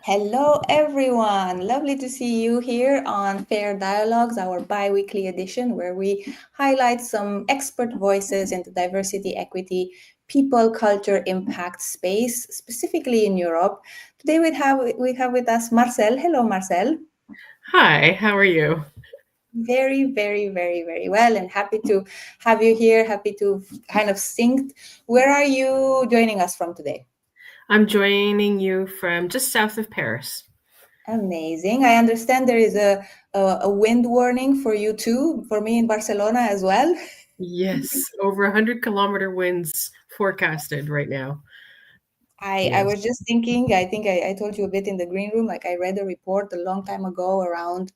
Hello, everyone. Lovely to see you here on Fair Dialogues, our bi-weekly edition, where we highlight some expert voices in the diversity, equity, people, culture, impact space, specifically in Europe. Today we have with us Marcelle. Hello, Marcelle. Hi, how are you? Very, very, very, very well, and happy to have you here. Happy to kind of sync. Where are you joining us from today? I'm joining you from just south of Paris. Amazing. I understand there is a wind warning for you too, for me in Barcelona as well. Yes, over 100-kilometer winds forecasted right now. I Yes. was just thinking, I think I told you a bit in the green room, like I read a report a long time ago around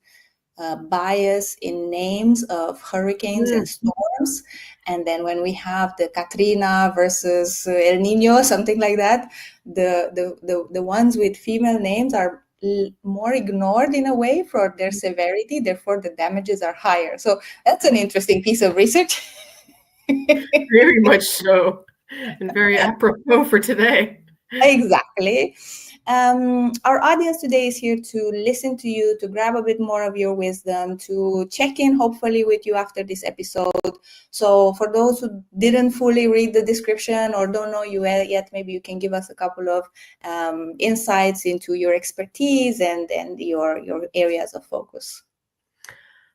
bias in names of hurricanes Mm, and storms. And then when we have the Katrina versus El Nino, something like that, the ones with female names are more ignored in a way for their severity, therefore the damages are higher. So that's an interesting piece of research. very much so, and very apropos for today. Exactly. Our audience today is here to listen to you, to grab a bit more of your wisdom, to check in hopefully with you after this episode. So, for those who didn't fully read the description or don't know you yet, maybe you can give us a couple of insights into your expertise and your areas of focus.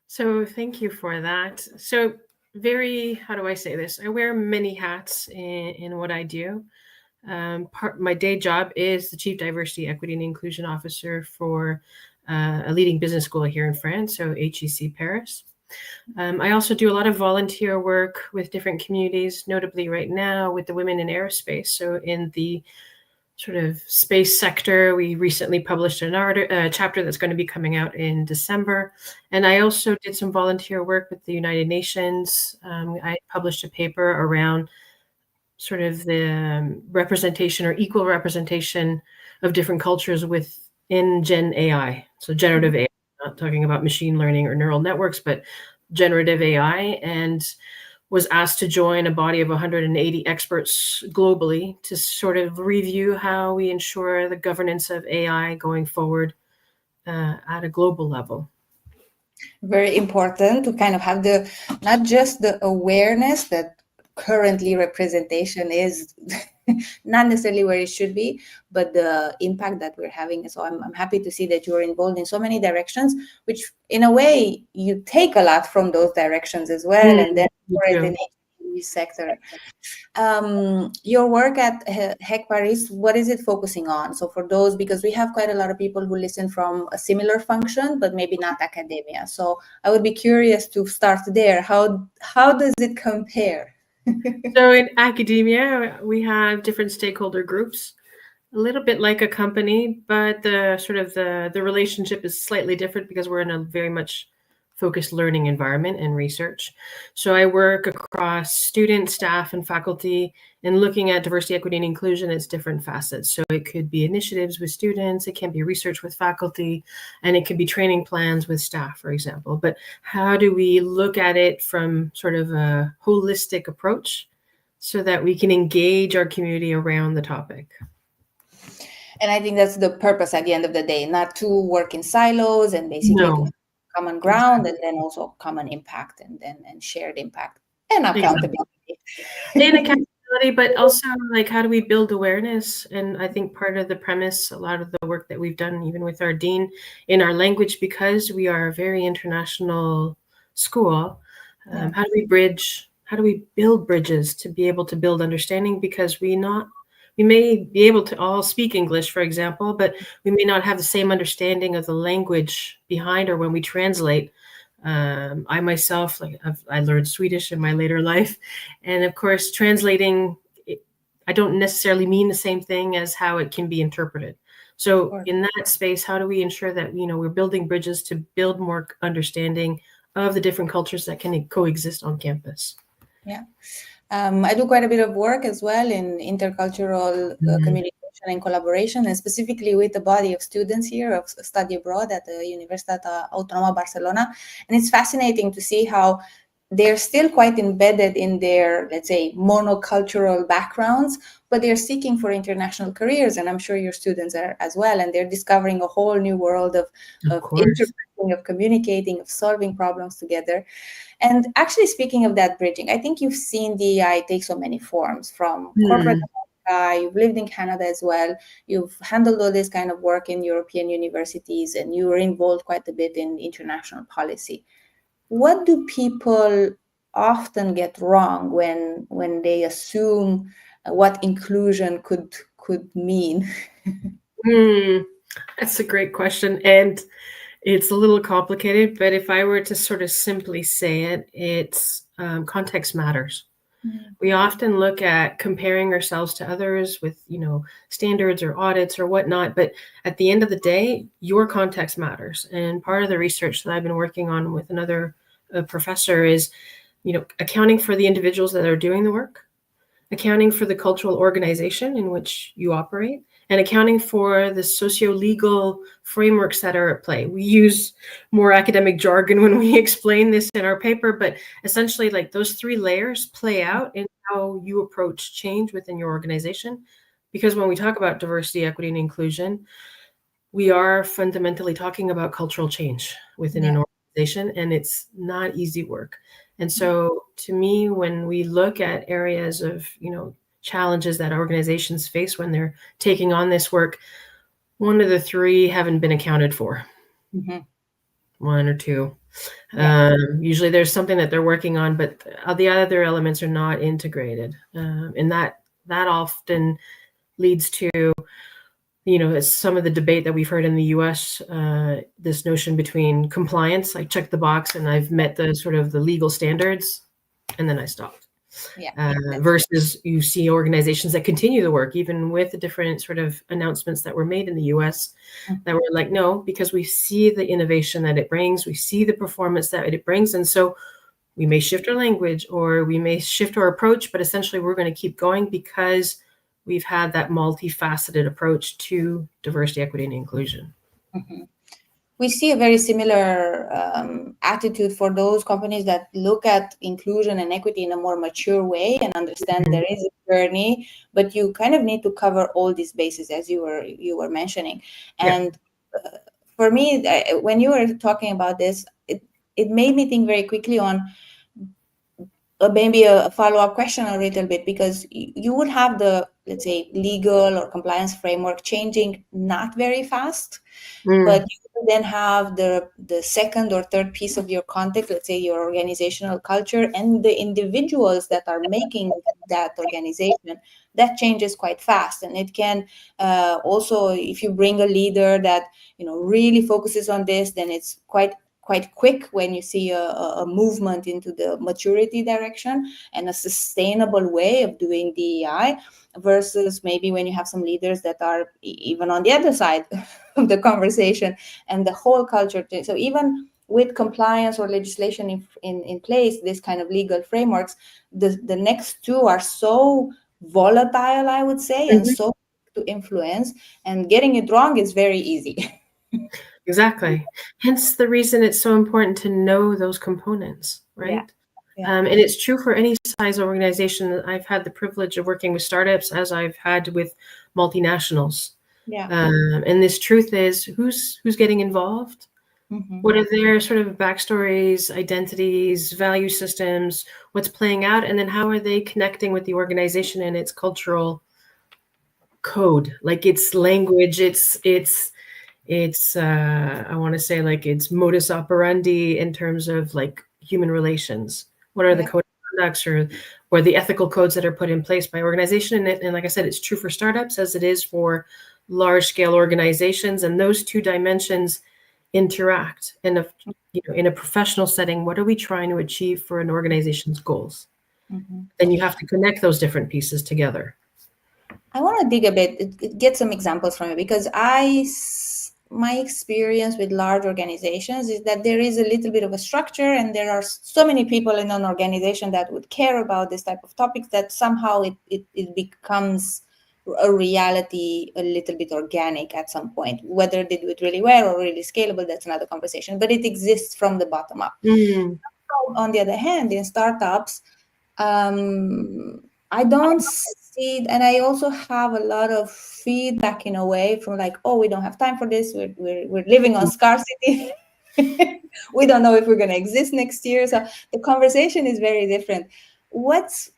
So thank you for that. So how do I say this? I wear many hats in what I do. My day job is the Chief Diversity, Equity, and Inclusion Officer for a leading business school here in France, so HEC Paris. I also do a lot of volunteer work with different communities, notably right now with the Women in Aerospace. So in the sort of space sector, we recently published a chapter that's going to be coming out in December. And I also did some volunteer work with the United Nations. I published a paper around sort of the representation or equal representation of different cultures within Gen AI. So generative AI, not talking about machine learning or neural networks, but generative AI, and was asked to join a body of 180 experts globally to sort of review how we ensure the governance of AI going forward at a global level. Very important to kind of have the not just the awareness that currently representation is not necessarily where it should be, but the impact that we're having. So I'm happy to see that you're involved in so many directions, which in a way you take a lot from those directions as well, and then Me for it too. in each sector. Your work at HEC Paris, what is it focusing on? So for those, because we have quite a lot of people who listen from a similar function, but maybe not academia. So I would be curious to start there. How does it compare? So in academia, we have different stakeholder groups, a little bit like a company, but the relationship is slightly different because we're in a very much focused learning environment and research. So I work across student, staff, and faculty, and looking at diversity, equity, and inclusion, its different facets. So it could be initiatives with students, it can be research with faculty, and it could be training plans with staff, for example. But how do we look at it from sort of a holistic approach so that we can engage our community around the topic? And I think that's the purpose at the end of the day, not to work in silos and basically to No, have common ground exactly. and then also common impact and shared impact and Exactly. accountability. In accountability, but also like how do we build awareness? And I think part of the premise, a lot of the work that we've done, even with our dean in our language, because we are a very international school, Yeah. how do we build bridges to be able to build understanding? Because we may be able to all speak English, for example, but we may not have the same understanding of the language behind, or when we translate. I myself, I learned Swedish in my later life, and of course, translating, I don't necessarily mean the same thing as how it can be interpreted. So Sure. in that space, how do we ensure that we're building bridges to build more understanding of the different cultures that can coexist on campus? Yeah. I do quite a bit of work as well in intercultural communication and collaboration, and specifically with the body of students here of study abroad at the Universitat Autónoma Barcelona. And it's fascinating to see how they're still quite embedded in their, let's say, monocultural backgrounds, but they're seeking for international careers. And I'm sure your students are as well. And they're discovering a whole new world of course. interacting, of communicating, of solving problems together. And actually, speaking of that bridging, I think you've seen DEI take so many forms, from corporate America, you've lived in Canada as well, you've handled all this kind of work in European universities, and you were involved quite a bit in international policy. What do people often get wrong when they assume what inclusion could mean? That's a great question, and it's a little complicated, but if I were to sort of simply say it, it's context matters. We often look at comparing ourselves to others with, standards or audits or whatnot, but at the end of the day, your context matters. And part of the research that I've been working on with another professor is, accounting for the individuals that are doing the work, accounting for the cultural organization in which you operate, and accounting for the socio-legal frameworks that are at play. We use more academic jargon when we explain this in our paper, but essentially, like, those three layers play out in how you approach change within your organization. Because when we talk about diversity, equity, and inclusion, we are fundamentally talking about cultural change within an organization, and it's not easy work. And so to me, when we look at areas of, challenges that organizations face when they're taking on this work, one of the three haven't been accounted for. One or two. Usually there's something that they're working on, but the other elements are not integrated. And that often leads to, some of the debate that we've heard in the US, this notion between compliance, I check the box and I've met the sort of the legal standards, and then I stopped. Versus you see organizations that continue the work, even with the different sort of announcements that were made in the US, that were like, no, because we see the innovation that it brings, we see the performance that it brings. And so we may shift our language or we may shift our approach, but essentially we're going to keep going because we've had that multifaceted approach to diversity, equity, and inclusion. We see a very similar attitude for those companies that look at inclusion and equity in a more mature way and understand there is a journey, but you kind of need to cover all these bases, as you were mentioning. And for me, when you were talking about this, it made me think very quickly on maybe a follow-up question a little bit, because you would have the, let's say, legal or compliance framework changing not very fast, but you then have the second or third piece of your context, let's say your organizational culture and the individuals that are making that organization, that changes quite fast. And it can also, if you bring a leader that really focuses on this, then it's quite quick when you see a movement into the maturity direction and a sustainable way of doing DEI, versus maybe when you have some leaders that are even on the other side of the conversation and the whole culture. So even with compliance or legislation in place, this kind of legal frameworks, the next two are so volatile, I would say, and so to influence, and getting it wrong is very easy. Exactly. Hence the reason it's so important to know those components, right? And it's true for any size organization. I've had the privilege of working with startups as I've had with multinationals. And this truth is, who's getting involved? What are their sort of backstories, identities, value systems, what's playing out? And then how are they connecting with the organization and its cultural code, like its language, it's I want to say, like, it's modus operandi in terms of like human relations. What are the code of conducts or the ethical codes that are put in place by organization? And like I said, it's true for startups as it is for large scale organizations. And those two dimensions interact in a professional setting. What are we trying to achieve for an organization's goals? Then you have to connect those different pieces together. I want to dig a bit, get some examples from it, because my experience with large organizations is that there is a little bit of a structure, and there are so many people in an organization that would care about this type of topics that somehow it becomes a reality, a little bit organic at some point. Whether they do it really well or really scalable, that's another conversation, but it exists from the bottom up. on the other hand, in startups, I don't see, and I also have a lot of feedback in a way from like, oh, we don't have time for this. We're living on scarcity. We don't know if we're going to exist next year. So the conversation is very different. What's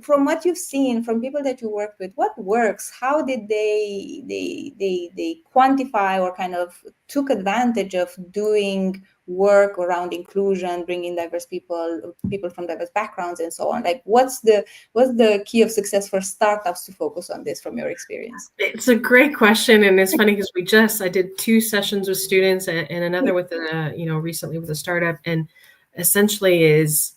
from what you've seen from people that you worked with, what works? How did they quantify or kind of took advantage of doing work around inclusion, bringing diverse people from diverse backgrounds, and so on? Like, what's the key of success for startups to focus on this from your experience? It's a great question, and it's funny because I did 2 sessions with students and another with recently with a startup, and essentially is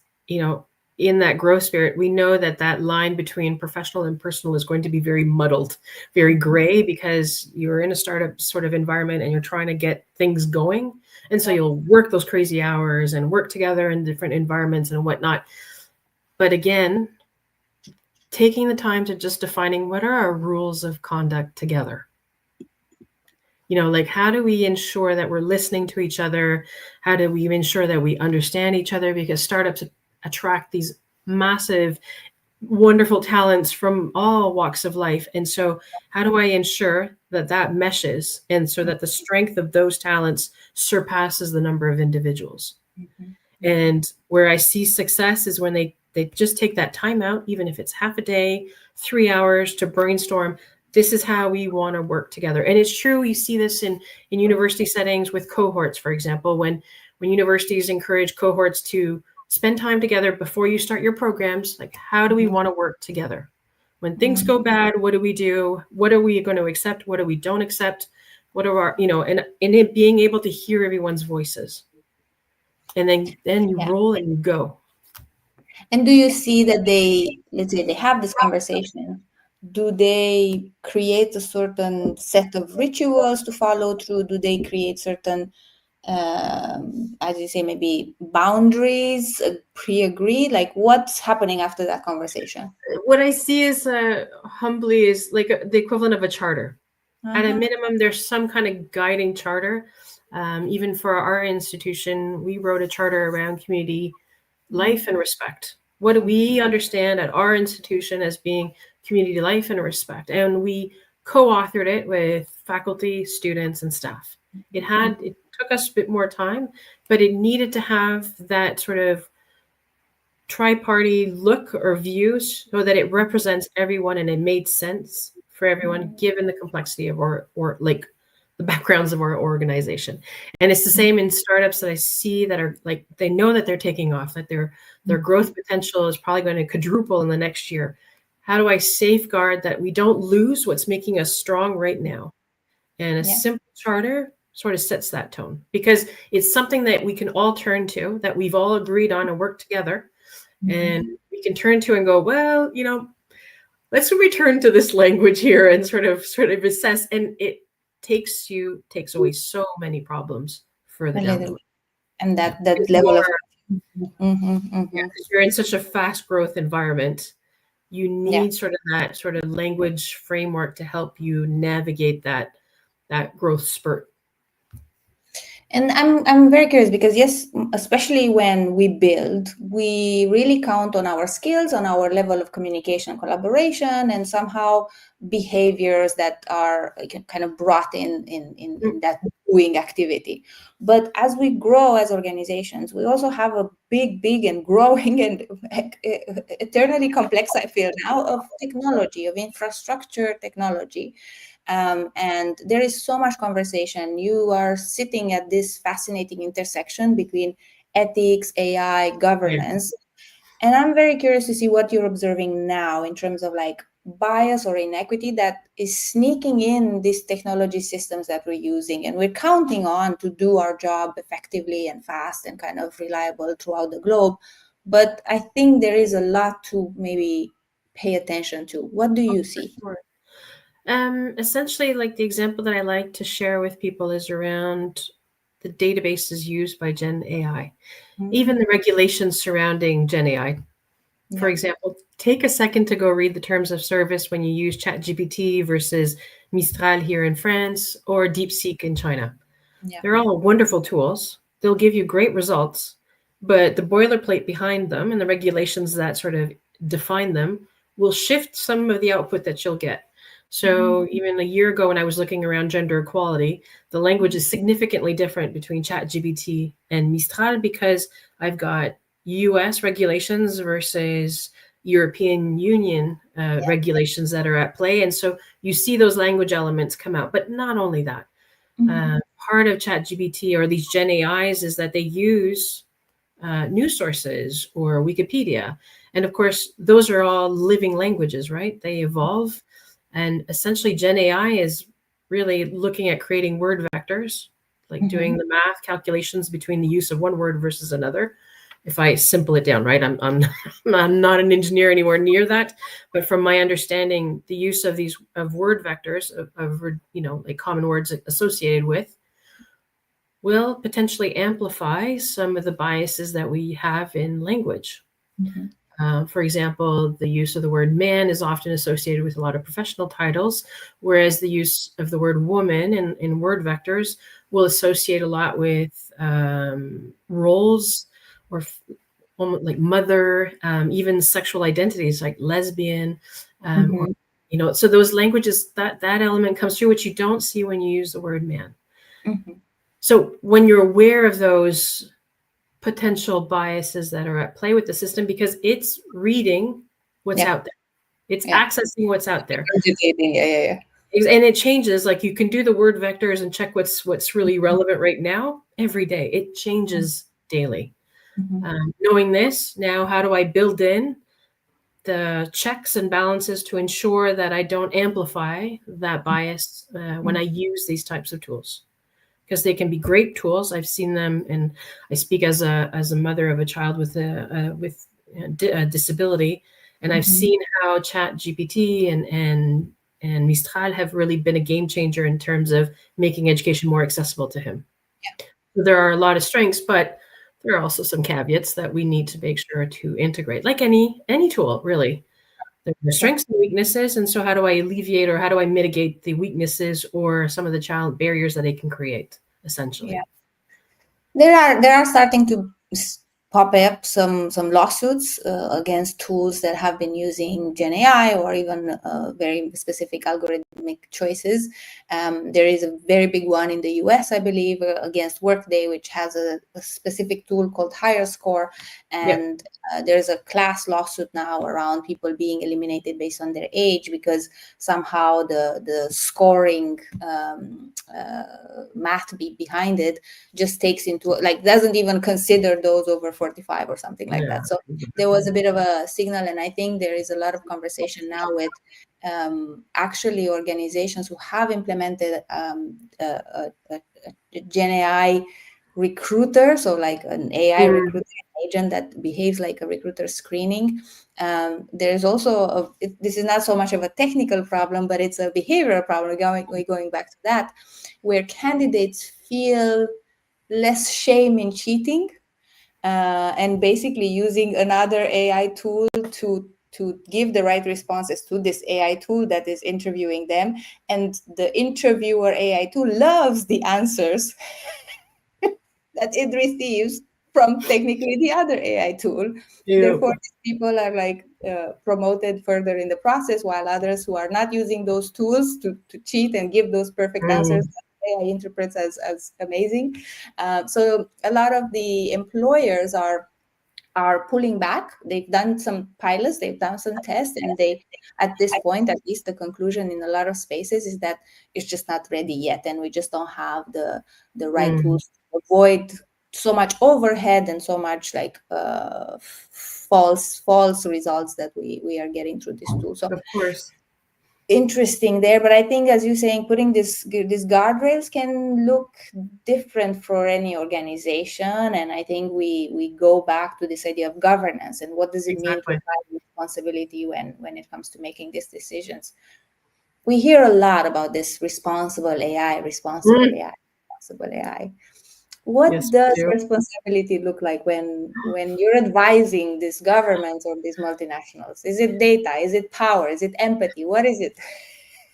in that growth spirit, we know that line between professional and personal is going to be very muddled, very gray, because you're in a startup sort of environment and you're trying to get things going. And so you'll work those crazy hours and work together in different environments and whatnot. But again, taking the time to just defining what are our rules of conduct together. Like, how do we ensure that we're listening to each other? How do we ensure that we understand each other? Because startups attract these massive, wonderful talents from all walks of life. And so how do I ensure that meshes, and so that the strength of those talents surpasses the number of individuals? Mm-hmm. And where I see success is when they just take that time out, even if it's half a day, 3 hours, to brainstorm. This is how we want to work together. And it's true, you see this in university settings with cohorts, for example, when universities encourage cohorts to spend time together before you start your programs. Like, how do we want to work together? When things go bad, what do we do? What are we going to accept? What do we don't accept? What are our, and it being able to hear everyone's voices. And then you roll and you go. And do you see that let's say they have this conversation, do they create a certain set of rituals to follow through? Do they create certain, as you say, maybe boundaries, pre-agreed? Like, what's happening after that conversation? What I see is humbly is like the equivalent of a charter. At a minimum, there's some kind of guiding charter. Even for our institution, we wrote a charter around community life and respect. What do we understand at our institution as being community life and respect? And we co-authored it with faculty, students, and staff. It took us a bit more time, but it needed to have that sort of tri-party look or views so that it represents everyone and it made sense for everyone, given the complexity of or like the backgrounds of our organization. And it's the same in startups that I see that are like, they know that they're taking off, that their growth potential is probably going to quadruple in the next year. How do I safeguard that we don't lose what's making us strong right now? And a simple charter sort of sets that tone, because it's something that we can all turn to, that we've all agreed on and work together. And we can turn to and go, well, let's return to this language here and sort of assess. And it takes away so many problems further down the line. And that level of because you're in such a fast growth environment, you need sort of that sort of language framework to help you navigate that growth spurt. And I'm very curious, because yes, especially when we build, we really count on our skills, on our level of communication, collaboration, and somehow behaviors that are kind of brought in that doing activity. But as we grow as organizations, we also have a big and growing and eternally complex, I feel now, of technology, of infrastructure technology. And there is so much conversation. You are sitting at this fascinating intersection between ethics, AI, governance. And I'm very curious to see what you're observing now in terms of like bias or inequity that is sneaking in these technology systems that we're using and we're counting on to do our job effectively and fast and kind of reliable throughout the globe. But I think there is a lot to maybe pay attention to. What do you see? Essentially, like the example that I like to share with people is around the databases used by Gen AI, even the regulations surrounding Gen AI. For example, take a second to go read the terms of service when you use ChatGPT versus Mistral here in France or DeepSeek in China. They're all wonderful tools. They'll give you great results, but the boilerplate behind them and the regulations that sort of define them will shift some of the output that you'll get. So even a year ago when I was looking around gender equality, the language is significantly different between ChatGPT and Mistral because I've got US regulations versus European Union regulations that are at play. And so you see those language elements come out. But not only that, part of ChatGPT or these Gen AIs is that they use news sources or Wikipedia. And of course, those are all living languages, right? They evolve. And essentially, Gen AI is really looking at creating word vectors, like doing the math calculations between the use of one word versus another. If I simple it down, right? I'm not an engineer anywhere near that, but from my understanding, the use of these of word vectors of like common words associated with will potentially amplify some of the biases that we have in language. For example, the use of the word man is often associated with a lot of professional titles, whereas the use of the word woman in word vectors will associate a lot with roles or like mother, even sexual identities like lesbian, or, so those languages, that element comes through, which you don't see when you use the word man. So when you're aware of those potential biases that are at play with the system, because it's reading what's out there, it's accessing what's out there, and it changes. Like you can do the word vectors and check what's really relevant right now every day. It changes daily. Knowing this now, how do I build in the checks and balances to ensure that I don't amplify that bias when I use these types of tools? Because they can be great tools. I've seen them, and I speak as a mother of a child with a disability, and I've seen how ChatGPT and Mistral have really been a game changer in terms of making education more accessible to him. So there are a lot of strengths, but there are also some caveats that we need to make sure to integrate, like any tool, really. There are strengths and weaknesses, and so how do I alleviate or how do I mitigate the weaknesses or some of the child barriers that it can create, essentially? There are starting to pop up some lawsuits against tools that have been using Gen AI or even very specific algorithmic choices. There is a very big one in the US, I believe, against Workday, which has a specific tool called Higher Score. And there's a class lawsuit now around people being eliminated based on their age because somehow the scoring math behind it just takes into, like, doesn't even consider those over 45 or something like that. So there was a bit of a signal, and I think there is a lot of conversation now with actually organizations who have implemented a Gen AI recruiter, so like an AI recruiter agent that behaves like a recruiter screening. There's also this is not so much of a technical problem, but it's a behavioral problem. Going back to that, where candidates feel less shame in cheating, and basically using another AI tool to give the right responses to this AI tool that is interviewing them, and the interviewer AI tool loves the answers that it receives from technically the other AI tool. Therefore, people are like promoted further in the process, while others who are not using those tools to cheat and give those perfect answers that AI interprets as amazing. So a lot of the employers are pulling back. They've done some pilots, they've done some tests, and they, at this point, at least the conclusion in a lot of spaces is that it's just not ready yet, and we just don't have the right tools to avoid so much overhead and so much like false results that we are getting through this tool. So of course, interesting there, but I think, as you're saying, putting these guardrails can look different for any organization, and I think we go back to this idea of governance and what does it mean to apply responsibility when it comes to making these decisions. We hear a lot about this responsible AI. What does responsibility look like when you're advising these governments or these multinationals? Is it data? Is it power? Is it empathy? What is it?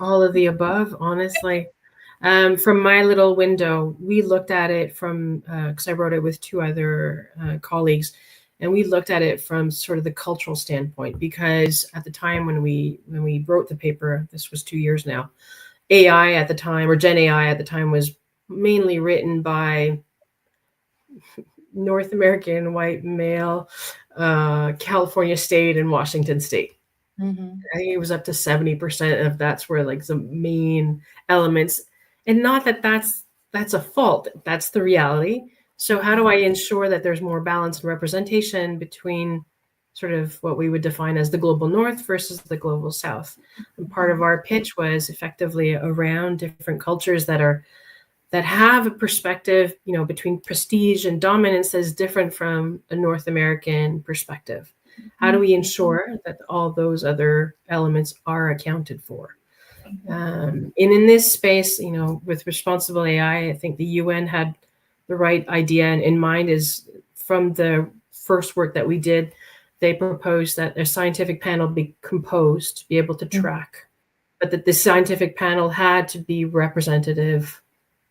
All of the above, honestly. From my little window, we looked at it from, because I wrote it with two other colleagues, and we looked at it from sort of the cultural standpoint. Because at the time when we wrote the paper, this was 2 years now, AI at the time, or Gen AI at the time, was mainly written by North American white male, California State and Washington State. Mm-hmm. I think it was up to 70% of that's where like the main elements, and not that that's a fault, that's the reality. So how do I ensure that there's more balance and representation between sort of what we would define as the global north versus the global south? And part of our pitch was effectively around different cultures that have a perspective, between prestige and dominance that is different from a North American perspective. How do we ensure that all those other elements are accounted for? And in this space, with responsible AI, I think the UN had the right idea in mind. Is from the first work that we did, they proposed that a scientific panel be composed to be able to track, but that the scientific panel had to be representative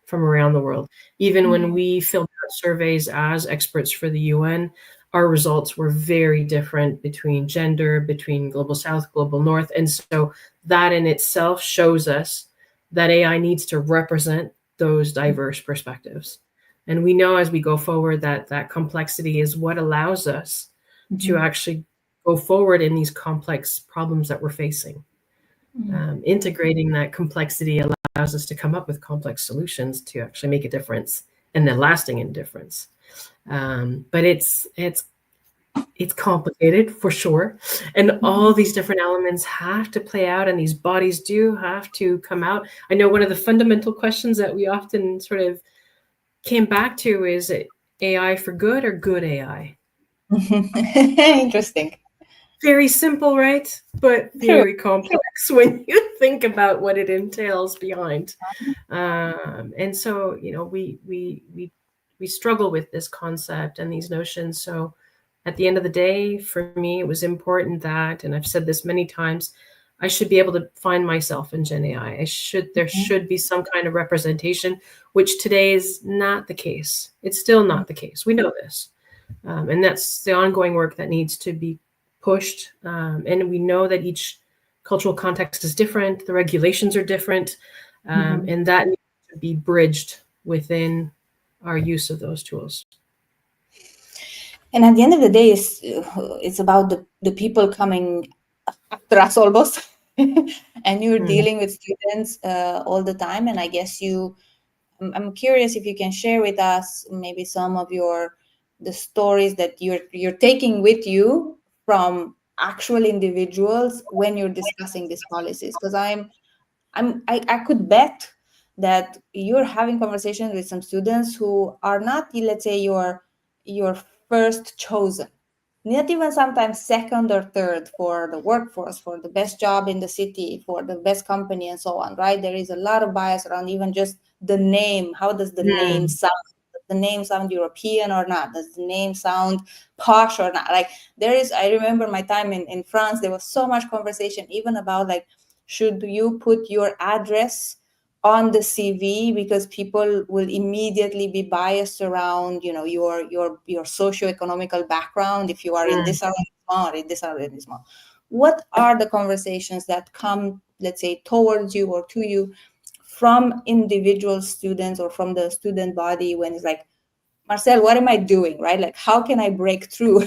from around the world. Even when we filled out surveys as experts for the UN, our results were very different between gender, between global south, global north. And so that in itself shows us that AI needs to represent those diverse perspectives. And we know as we go forward that complexity is what allows us to actually go forward in these complex problems that we're facing. Integrating that complexity allows us to come up with complex solutions to actually make a difference, and a lasting difference. But it's complicated for sure, and all these different elements have to play out, and these bodies do have to come out. I know one of the fundamental questions that we often sort of came back to is it AI for good or good AI? Interesting. Very simple, right? But very complex when you think about what it entails behind. And so, we struggle with this concept and these notions. So at the end of the day, for me, it was important that, and I've said this many times, I should be able to find myself in Gen AI. There should be some kind of representation, which today is not the case. It's still not the case. We know this. And that's the ongoing work that needs to be pushed. And we know that each cultural context is different. The regulations are different. And that needs to be bridged within our use of those tools. And at the end of the day, it's about the people coming after us almost. And you're dealing with students all the time. And I guess I'm curious if you can share with us maybe some of the stories that you're taking with you from actual individuals when you're discussing these policies. Because I could bet that you're having conversations with some students who are not, let's say, your first chosen, not even sometimes second or third for the workforce, for the best job in the city, for the best company, and so on, right? There is a lot of bias around even just the name. How does the name sound? Does the name sound European or not? Does the name sound posh or not? Like I remember my time in France, there was so much conversation even about like, should you put your address on the CV, because people will immediately be biased around, your socioeconomical background, if you are in this arrondissement or in this arrondissement. What are the conversations that come, let's say, towards you or to you from individual students or from the student body when it's like, Marcelle, what am I doing, right? Like, how can I break through?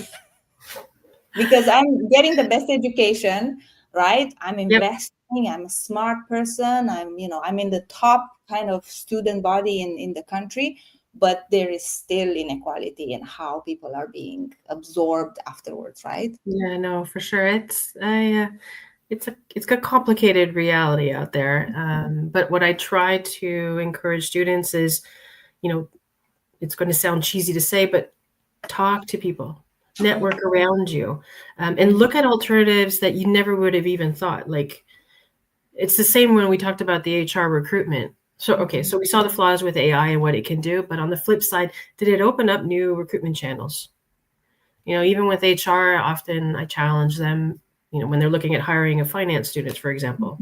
Because I'm getting the best education, right? I'm investing. I'm a smart person. I'm in the top kind of student body in the country, but there is still inequality in how people are being absorbed afterwards, right? Yeah, no, for sure. It's a complicated reality out there. But what I try to encourage students is, it's going to sound cheesy to say, but talk to people, network around you, and look at alternatives that you never would have even thought. Like, it's the same when we talked about the HR recruitment. So we saw the flaws with AI and what it can do, but on the flip side, did it open up new recruitment channels? Even with HR, often I challenge them, when they're looking at hiring a finance student, for example,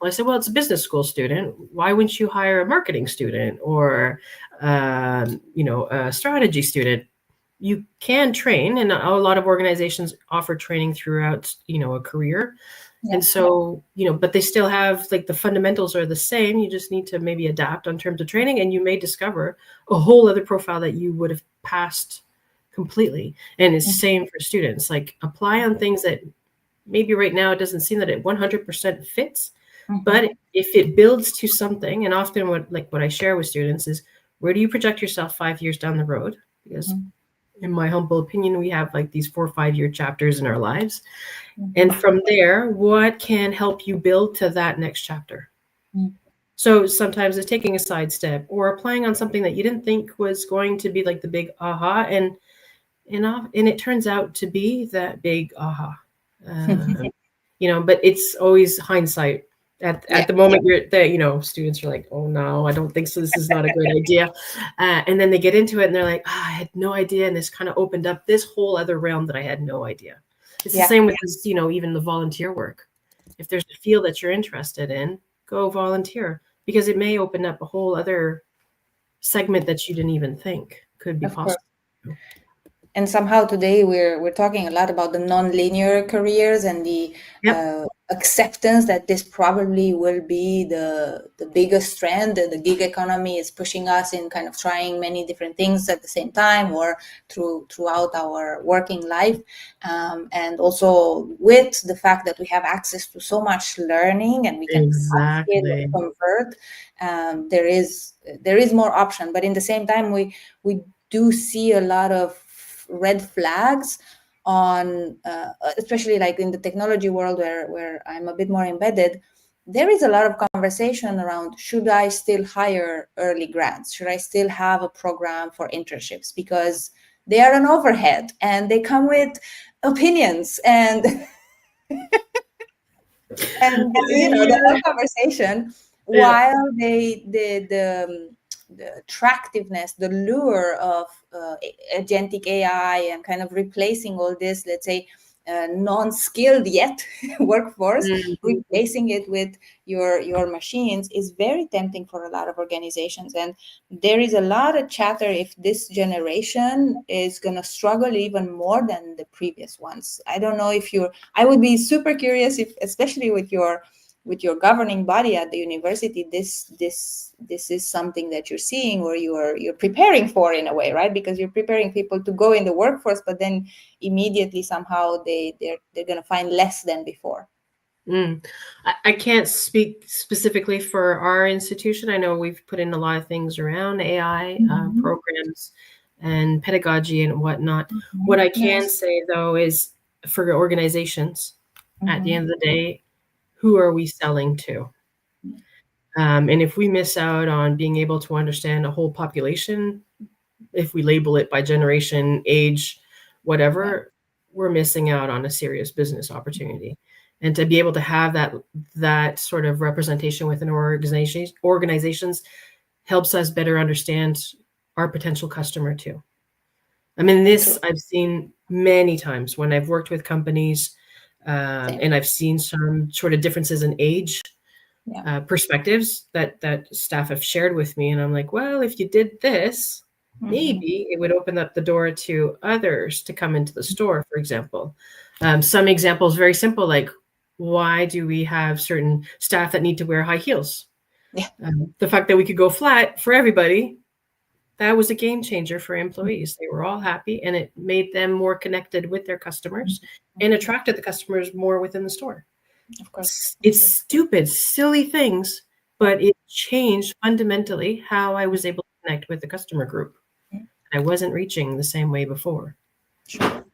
Well, I said, well, it's a business school student. Why wouldn't you hire a marketing student or, a strategy student? You can train, and a lot of organizations offer training throughout, a career. Yeah. And so, but they still have like the fundamentals are the same. You just need to maybe adapt on terms of training, and you may discover a whole other profile that you would have passed completely. And it's same for students. Like apply on things that maybe right now it doesn't seem that it 100% fits, but if it builds to something, and often what I share with students is, where do you project yourself 5 years down the road? Because in my humble opinion, we have like these 4 or 5 year chapters in our lives. And from there, what can help you build to that next chapter? So sometimes it's taking a sidestep or applying on something that you didn't think was going to be like the big aha, and it turns out to be that big aha. But it's always hindsight. At the moment, students are like, oh no, I don't think so. This is not a great idea. And then they get into it and they're like, I had no idea. And this kind of opened up this whole other realm that I had no idea. It's the same with this, even the volunteer work. If there's a field that you're interested in, go volunteer, because it may open up a whole other segment that you didn't even think could be possible. And somehow today we're talking a lot about the non-linear careers and the acceptance that this probably will be the biggest trend. The gig economy is pushing us in kind of trying many different things at the same time or throughout our working life. And also with the fact that we have access to so much learning and we can upskill or convert, there is more option. But in the same time, we do see a lot of red flags on especially like in the technology world where I'm a bit more embedded. There is a lot of conversation around, should I still hire early grads? Should I still have a program for internships? Because they are an overhead and they come with opinions and the whole conversation, while the attractiveness, the lure of agentic AI and kind of replacing all this, let's say, non-skilled yet workforce, replacing it with your machines is very tempting for a lot of organizations. And there is a lot of chatter if this generation is going to struggle even more than the previous ones. I don't know if I would be super curious if, especially with your governing body at the university, this is something that you're seeing or you're preparing for in a way, right? Because you're preparing people to go in the workforce, but then immediately somehow they're going to find less than before. I can't speak specifically for our institution. I know we've put in a lot of things around AI programs and pedagogy and whatnot. What I can say though is, for organizations, at the end of the day, who are we selling to? And if we miss out on being able to understand a whole population, if we label it by generation, age, whatever, we're missing out on a serious business opportunity. And to be able to have that sort of representation within organizations helps us better understand our potential customer too. I mean, this I've seen many times when I've worked with companies, and I've seen some sort of differences in age perspectives that staff have shared with me. And I'm like, well, if you did this, maybe it would open up the door to others to come into the store, for example. Some examples, very simple, like, why do we have certain staff that need to wear high heels? The fact that we could go flat for everybody, that was a game changer for employees. They were all happy, and it made them more connected with their customers and attracted the customers more within the store. Of course. It's stupid, silly things, but it changed fundamentally how I was able to connect with the customer group. I wasn't reaching the same way before. Sure.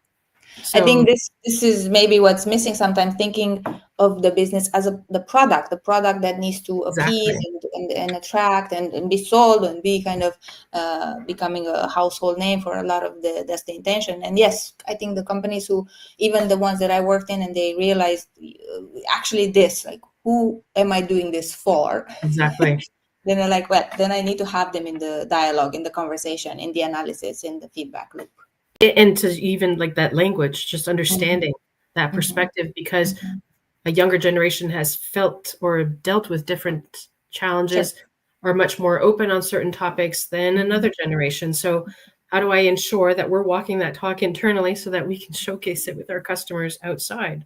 So, I think this is maybe what's missing sometimes, thinking of the business as the product that needs to appease and attract and be sold and be kind of becoming a household name for a lot of that's the intention. And yes, I think the companies who, even the ones that I worked in, and they realized actually this, like, who am I doing this for? Exactly. Then they're like, well, then I need to have them in the dialogue, in the conversation, in the analysis, in the feedback loop. And to even like that language, just understanding that perspective, because a younger generation has felt or dealt with different challenges, are much more open on certain topics than another generation. So how do I ensure that we're walking that talk internally so that we can showcase it with our customers outside,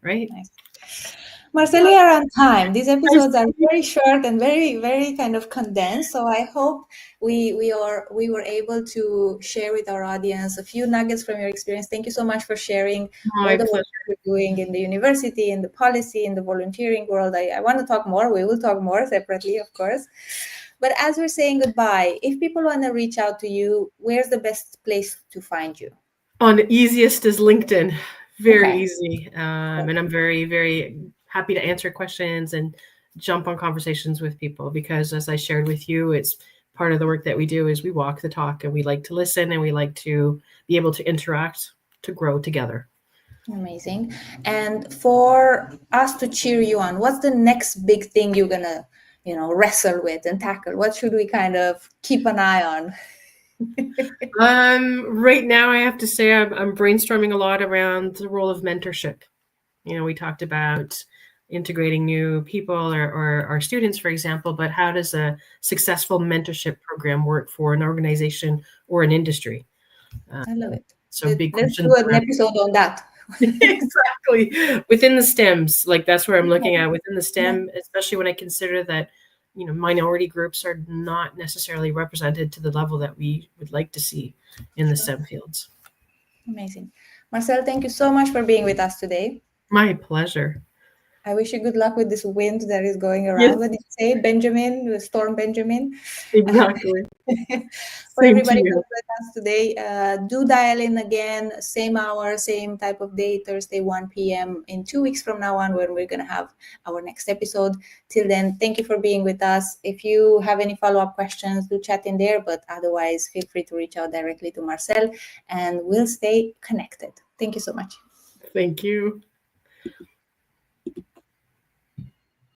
right? Nice. Marcelle, we are on time. These episodes are very short and very, very kind of condensed. So I hope we were able to share with our audience a few nuggets from your experience. Thank you so much for sharing all the work you're doing in the university, in the policy, in the volunteering world. I want to talk more. We will talk more separately, of course. But as we're saying goodbye, if people want to reach out to you, where's the best place to find you? On the easiest is LinkedIn. Very easy. And I'm very, very happy to answer questions and jump on conversations with people, because as I shared with you, it's part of the work that we do is we walk the talk, and we like to listen, and we like to be able to interact to grow together. Amazing. And for us to cheer you on, what's the next big thing you're gonna, wrestle with and tackle? What should we kind of keep an eye on? Right now, I have to say I'm brainstorming a lot around the role of mentorship. We talked about integrating new people or our students, for example, but how does a successful mentorship program work for an organization or an industry? I love it. So big Let's question. do an episode on that. Exactly. Within the STEMs, like that's where I'm looking at within the STEM, especially when I consider that, minority groups are not necessarily represented to the level that we would like to see in the STEM fields. Amazing. Marcelle, thank you so much for being with us today. My pleasure. I wish you good luck with this wind that is going around. Yes. What did you say, Benjamin? Storm Benjamin? Exactly. For everybody who's with us today, do dial in again, same hour, same type of day, Thursday, 1 p.m. in 2 weeks from now on, when we're going to have our next episode. Till then, thank you for being with us. If you have any follow-up questions, do chat in there, but otherwise, feel free to reach out directly to Marcelle, and we'll stay connected. Thank you so much. Thank you.